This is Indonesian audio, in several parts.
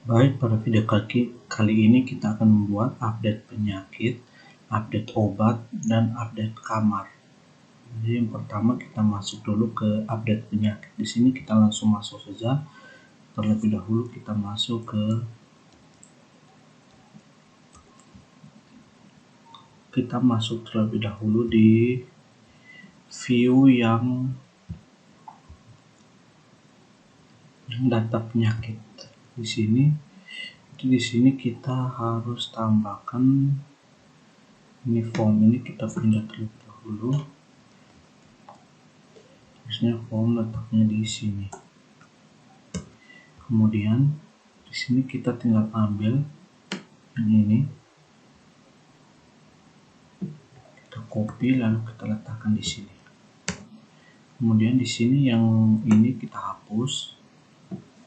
Baik, pada video kali ini kita akan membuat update penyakit, update obat, dan update kamar. Jadi yang pertama kita masuk dulu ke update penyakit. Di sini kita langsung masuk saja. Terlebih dahulu kita masuk ke terlebih dahulu di view yang data penyakit. Di sini kita harus tambahkan ini form ini, kita pindah terlebih dahulu. Harusnya form letaknya di sini. Kemudian di sini kita tinggal ambil yang ini, kita copy lalu kita letakkan di sini. Kemudian di sini yang ini kita hapus,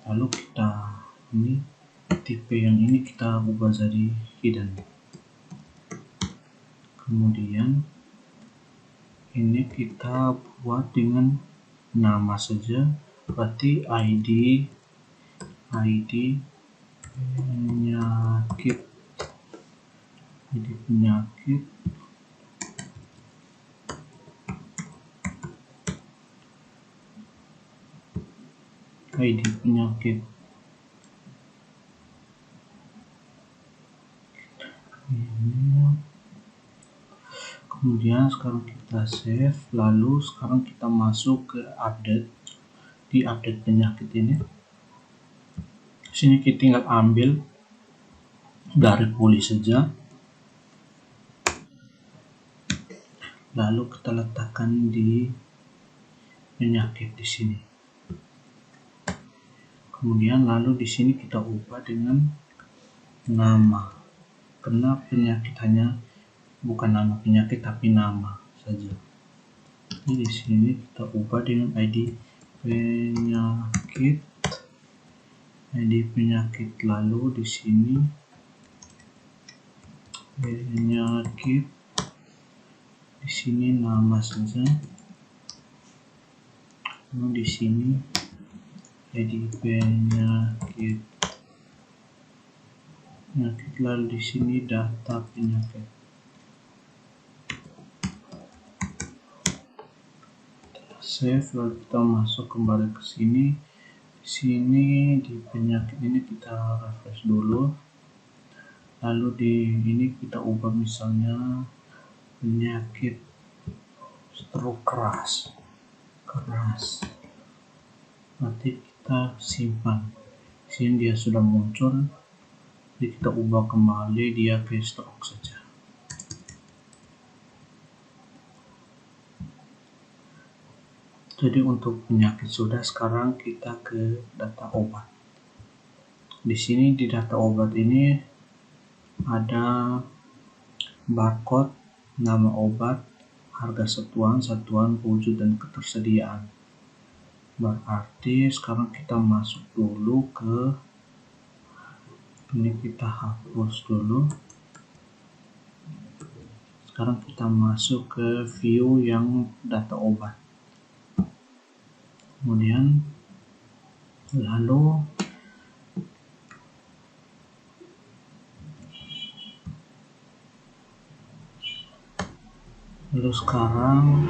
lalu kita ini tipe yang ini kita ubah jadi hidden. Kemudian ini kita buat dengan nama saja, berarti ID penyakit, Kemudian sekarang kita save, lalu sekarang kita masuk ke update. Di update penyakit ini, sini kita tinggal ambil dari pulih saja, lalu kita letakkan di penyakit di sini. Kemudian lalu di sini kita ubah dengan nama, karena penyakit hanya bukan nama penyakit tapi nama saja. Jadi di sini kita ubah dengan ID penyakit, lalu di sini penyakit, di sini nama saja, lalu di sini ID penyakit, lalu di sini data penyakit. Save, lalu kita masuk kembali ke sini. Di sini di penyakit ini kita refresh dulu, lalu di ini kita ubah misalnya penyakit stroke keras, nanti kita simpan. Di sini dia sudah muncul, jadi kita ubah kembali dia ke stroke saja. Jadi untuk penyakit sudah, sekarang kita ke data obat. Di sini di data obat ini ada barcode, nama obat, harga satuan, wujud, dan ketersediaan. Berarti sekarang kita masuk dulu ke ini, kita hapus dulu. Sekarang kita masuk ke view yang data obat. Kemudian lalu sekarang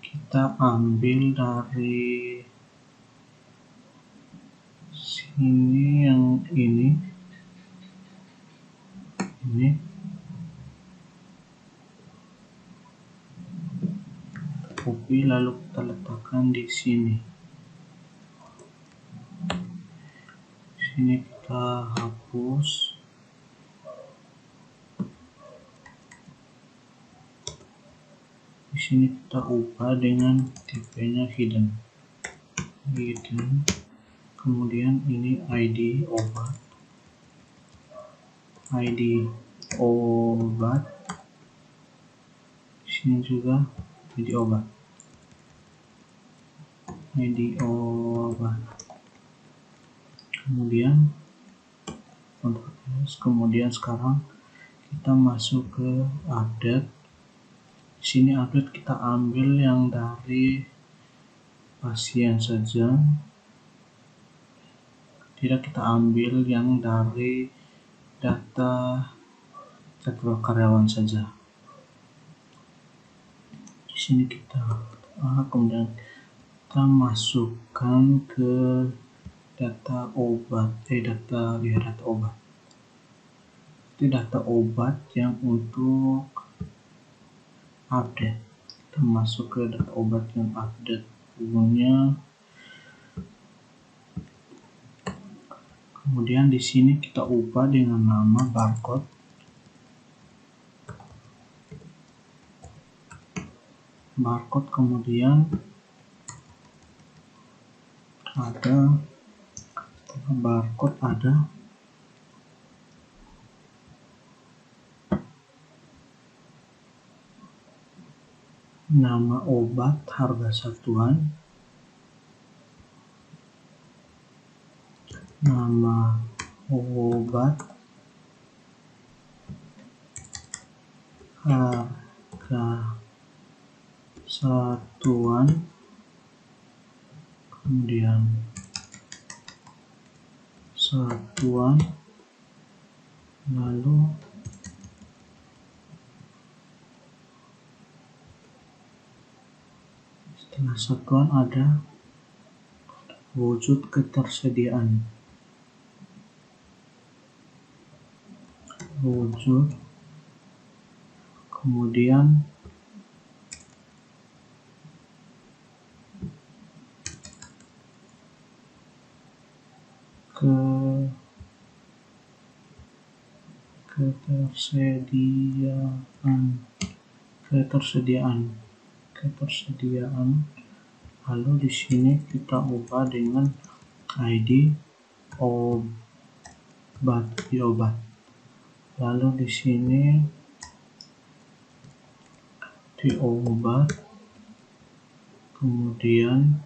kita ambil dari sini yang ini copy lalu kita letakkan di sini. Di sini kita hapus. Di sini kita ubah dengan tipenya hidden. Kemudian ini ID obat, di sini juga ID obat. Kemudian sekarang kita masuk ke update. Di sini update kita ambil yang dari pasien saja, tidak kita ambil yang dari data jadwal karyawan saja. Di sini kita kemudian kita masukkan ke data obat, data obat. Itu data obat yang untuk update. Kita masuk ke data obat yang update punya. Kemudian di sini kita ubah dengan nama barcode. Kemudian ada barcode, ada nama obat, harga satuan, nama obat, harga satuan, kemudian satuan, lalu setelah satuan ada wujud ketersediaan. Kemudian ketersediaan, lalu di sini kita ubah dengan ID obat, lalu di sini di obat, kemudian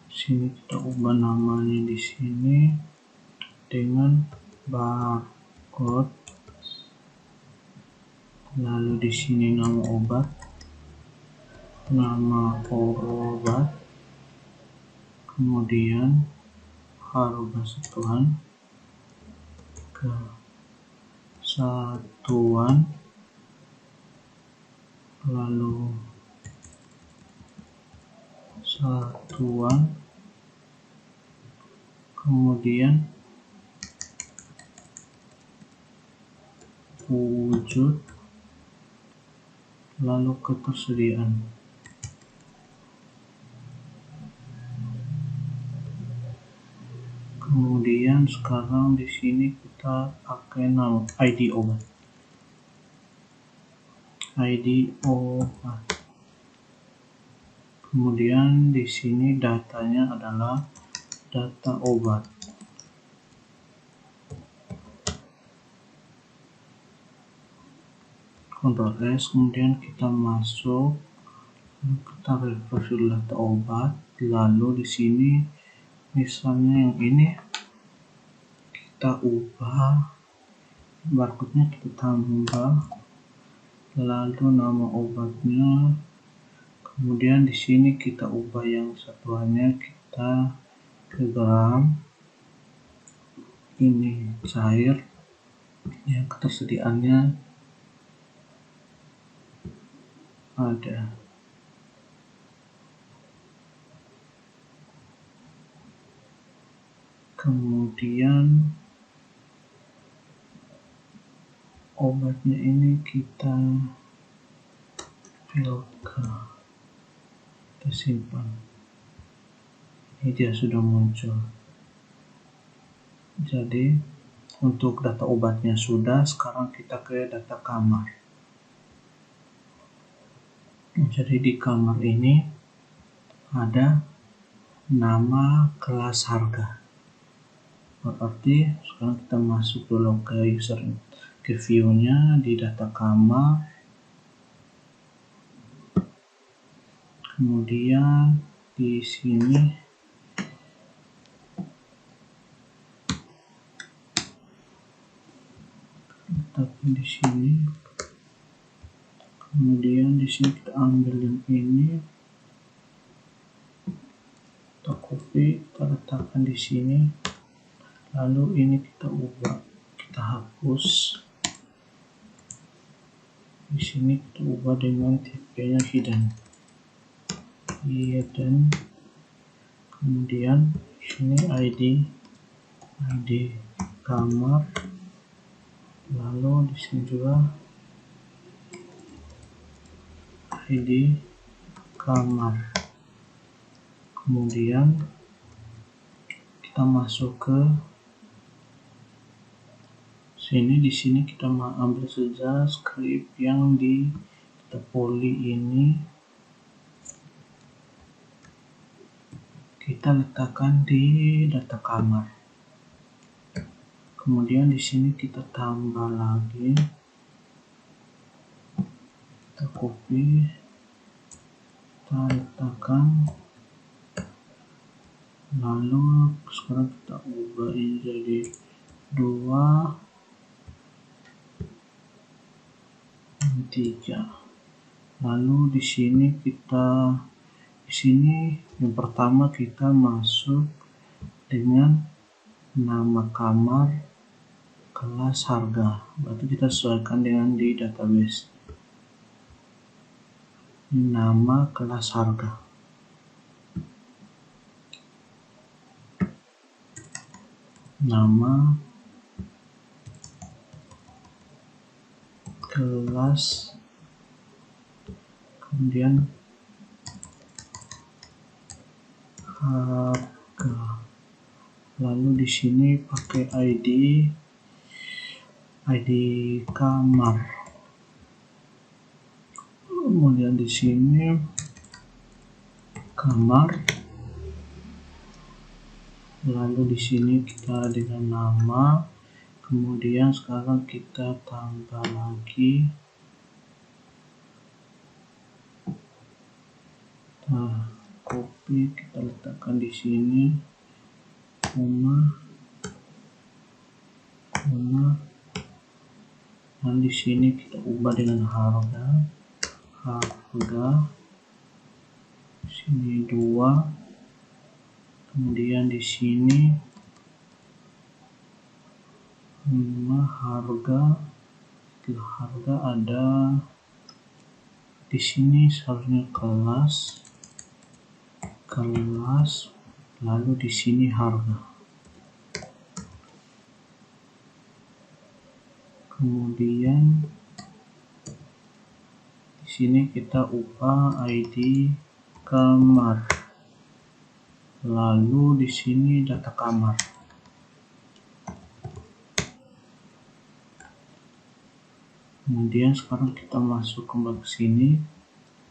sini kita ubah namanya di sini dengan barcode, lalu di sini nama obat, kemudian harga satuan, lalu satuan, kemudian wujud, lalu ketersediaan. Kemudian sekarang di sini kita pakai nama ID obat. Kemudian di sini datanya adalah data obat. Ctrl S, kemudian kita masuk, kita refresh dulu data obat, lalu di sini misalnya yang ini kita ubah, barcode-nya kita tambah, lalu nama obatnya, kemudian di sini kita ubah yang satuannya kita ke gram, ini cair, yang ketersediaannya ada. Kemudian obatnya ini kita filter, kita simpan. Ini dia sudah muncul. Jadi untuk data obatnya sudah, sekarang kita ke data kamar. Jadi di kamar ini ada nama kelas harga. Berarti sekarang kita masuk dulu ke view-nya di data kamar. Kemudian di sini tapi di sini, kemudian di sini kita ambil yang ini, kita copy, kita letakkan di sini, lalu ini kita ubah, kita hapus. Di sini kita ubah dengan tipenya hidden, kemudian sini ID kamar, lalu di sini juga ID kamar. Kemudian kita masuk ke sini. Di sini kita ambil saja script yang di kita poly ini, kita letakkan di data kamar. Kemudian di sini kita tambah lagi, kita copy, kita letakkan, lalu sekarang kita ubah ini jadi 2 3. Lalu di sini yang pertama kita masuk dengan nama kamar, kelas, harga. Berarti kita sesuaikan dengan di database. Nama, kelas, harga. Nama, kelas, kemudian harga. Lalu di sini pakai ID kamar. Kemudian di sini kamar. Lalu di sini kita dengan nama. Kemudian sekarang kita tambah lagi. Nah, copy, kita letakkan di sini. Dan di sini kita ubah dengan harga. Sini 2. Kemudian di sini harga. Setelah harga ada di sini seharusnya kelas, lalu di sini harga. Kemudian di sini kita ubah ID kamar. Lalu di sini data kamar. Kemudian sekarang kita masuk kembali ke sini.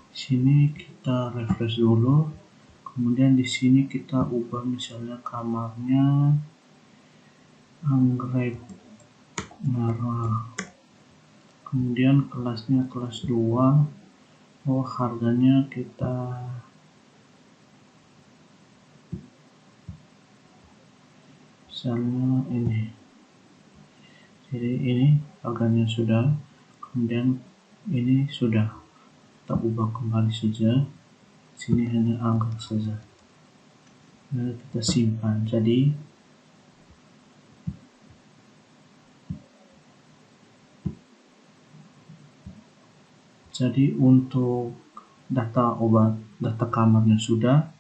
Di sini kita refresh dulu. Kemudian di sini kita ubah misalnya kamarnya anggrek merah. Kemudian kelasnya kelas 2. Harganya kita misalnya ini. Jadi ini harganya sudah. Kemudian ini sudah, kita ubah kembali saja. Sini hanya angka saja. Lalu kita simpan. Jadi untuk data kamarnya sudah.